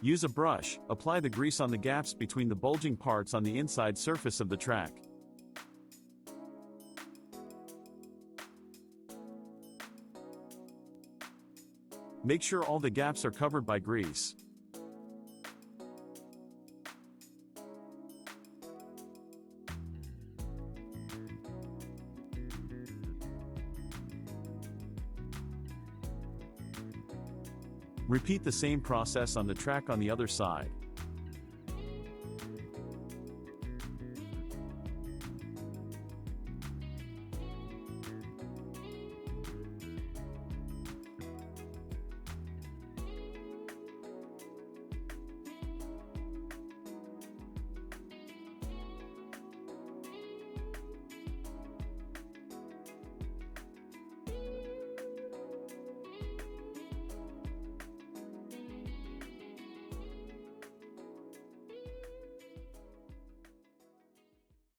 Use a brush, apply the grease on the gaps between the bulging parts on the inside surface of the track. Make sure all the gaps are covered by grease. Repeat the same process on the track on the other side.